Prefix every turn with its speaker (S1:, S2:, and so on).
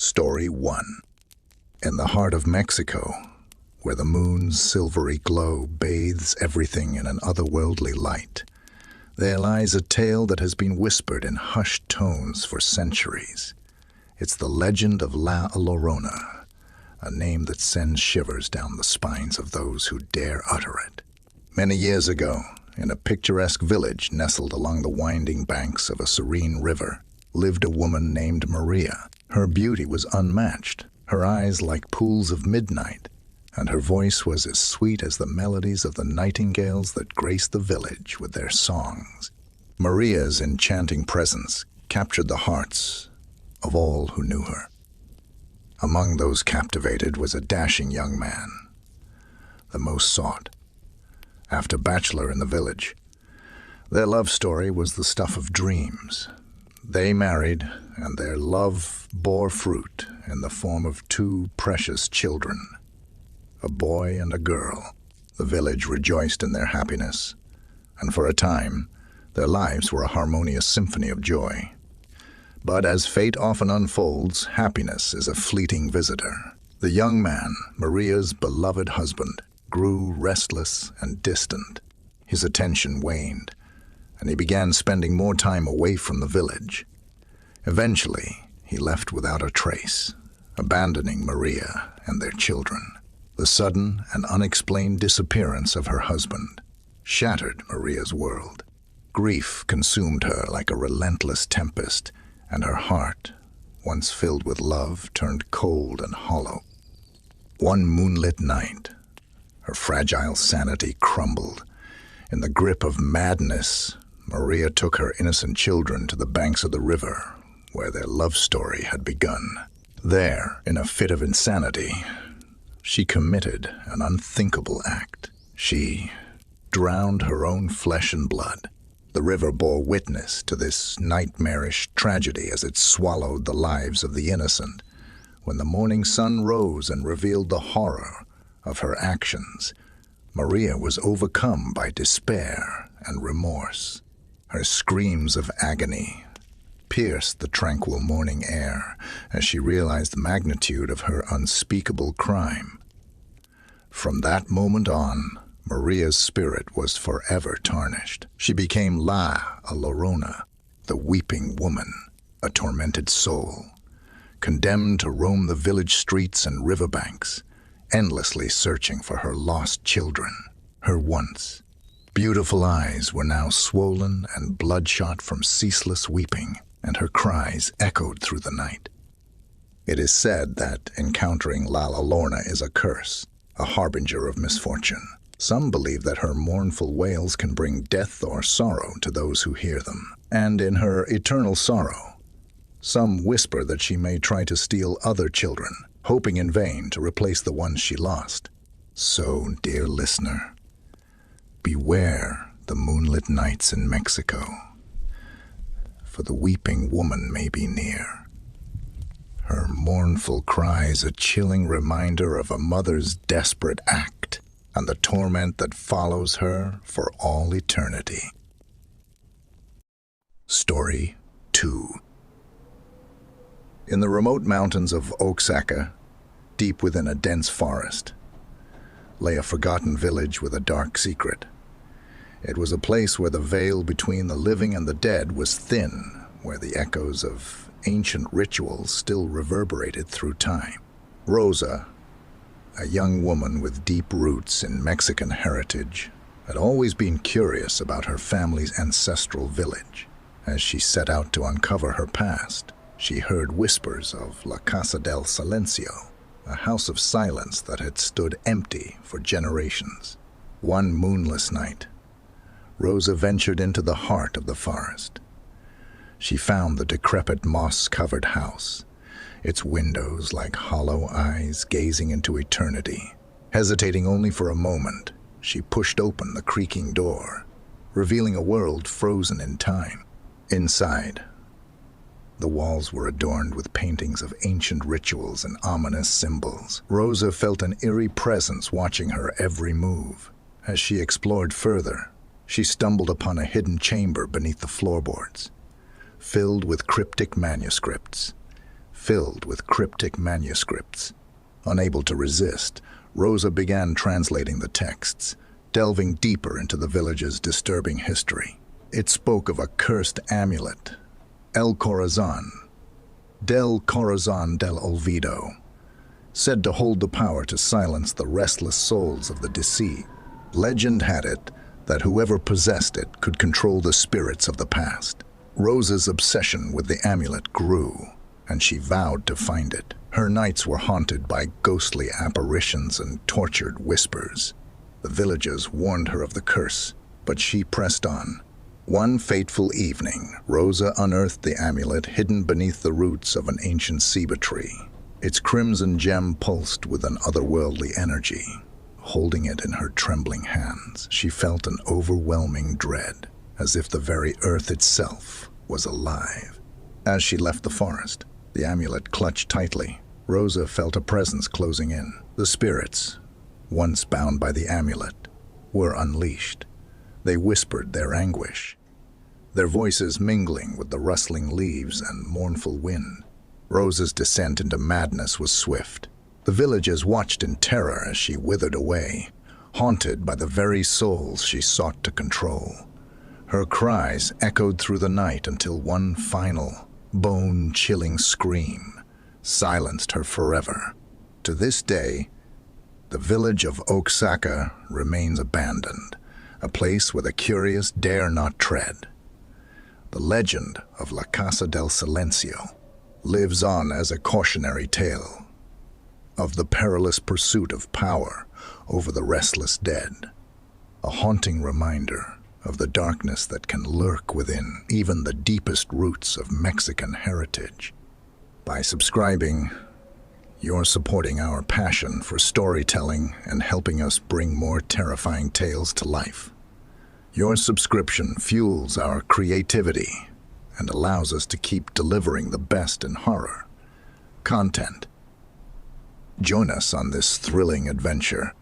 S1: Story 1. In the heart of Mexico, where the moon's silvery glow bathes everything in an otherworldly light, there lies a tale that has been whispered in hushed tones for centuries. It's the legend of La Llorona, a name that sends shivers down the spines of those who dare utter it. Many years ago, in a picturesque village nestled along the winding banks of a serene river, lived a woman named Maria. Her beauty was unmatched, her eyes like pools of midnight, and her voice was as sweet as the melodies of the nightingales that graced the village with their songs. Maria's enchanting presence captured the hearts of all who knew her. Among those captivated was a dashing young man, the most sought after bachelor in the village. Their love story was the stuff of dreams. They married, and their love bore fruit in the form of two precious children, a boy and a girl. The village rejoiced in their happiness, and for a time, their lives were a harmonious symphony of joy. But as fate often unfolds, happiness is a fleeting visitor. The young man, Maria's beloved husband, grew restless and distant. His attention waned, and he began spending more time away from the village. Eventually, he left without a trace, abandoning Maria and their children. The sudden and unexplained disappearance of her husband shattered Maria's world. Grief consumed her like a relentless tempest, and her heart, once filled with love, turned cold and hollow. One moonlit night, her fragile sanity crumbled. In the grip of madness, Maria took her innocent children to the banks of the river, where their love story had begun. There, in a fit of insanity, she committed an unthinkable act. She drowned her own flesh and blood. The river bore witness to this nightmarish tragedy as it swallowed the lives of the innocent. When the morning sun rose and revealed the horror of her actions, Maria was overcome by despair and remorse. Her screams of agony pierced the tranquil morning air as she realized the magnitude of her unspeakable crime. From that moment on, Maria's spirit was forever tarnished. She became La Llorona, the weeping woman, a tormented soul, condemned to roam the village streets and riverbanks, endlessly searching for her lost children. Her once beautiful eyes were now swollen and bloodshot from ceaseless weeping, and her cries echoed through the night. It is said that encountering La Llorona is a curse, a harbinger of misfortune. Some believe that her mournful wails can bring death or sorrow to those who hear them. And in her eternal sorrow, some whisper that she may try to steal other children, hoping in vain to replace the ones she lost. So, dear listener, beware the moonlit nights in Mexico, for the weeping woman may be near. Her mournful cries a chilling reminder of a mother's desperate act and the torment that follows her for all eternity. Story 2. In the remote mountains of Oaxaca, deep within a dense forest, lay a forgotten village with a dark secret. It was a place where the veil between the living and the dead was thin, where the echoes of ancient rituals still reverberated through time. Rosa, a young woman with deep roots in Mexican heritage, had always been curious about her family's ancestral village. As she set out to uncover her past, she heard whispers of La Casa del Silencio, a house of silence that had stood empty for generations. One moonless night, Rosa ventured into the heart of the forest. She found the decrepit moss-covered house, its windows like hollow eyes gazing into eternity. Hesitating only for a moment, she pushed open the creaking door, revealing a world frozen in time. Inside, the walls were adorned with paintings of ancient rituals and ominous symbols. Rosa felt an eerie presence watching her every move. As she explored further, she stumbled upon a hidden chamber beneath the floorboards, filled with cryptic manuscripts, filled with cryptic manuscripts. Unable to resist, Rosa began translating the texts, delving deeper into the village's disturbing history. It spoke of a cursed amulet, El Corazon, del Corazon del Olvido, said to hold the power to silence the restless souls of the deceased. Legend had it that whoever possessed it could control the spirits of the past. Rosa's obsession with the amulet grew, and she vowed to find it. Her nights were haunted by ghostly apparitions and tortured whispers. The villagers warned her of the curse, but she pressed on. One fateful evening, Rosa unearthed the amulet hidden beneath the roots of an ancient ceiba tree. Its crimson gem pulsed with an otherworldly energy. Holding it in her trembling hands, she felt an overwhelming dread, as if the very earth itself was alive. As she left the forest, the amulet clutched tightly. Rosa felt a presence closing in. The spirits, once bound by the amulet, were unleashed. They whispered their anguish, their voices mingling with the rustling leaves and mournful wind. Rosa's descent into madness was swift. The villagers watched in terror as she withered away, haunted by the very souls she sought to control. Her cries echoed through the night until one final, bone-chilling scream silenced her forever. To this day, the village of Oaxaca remains abandoned, a place where the curious dare not tread. The legend of La Casa del Silencio lives on as a cautionary tale of the perilous pursuit of power over the restless dead, a haunting reminder of the darkness that can lurk within even the deepest roots of Mexican heritage. By subscribing, you're supporting our passion for storytelling and helping us bring more terrifying tales to life. Your subscription fuels our creativity and allows us to keep delivering the best in horror content. Join us on this thrilling adventure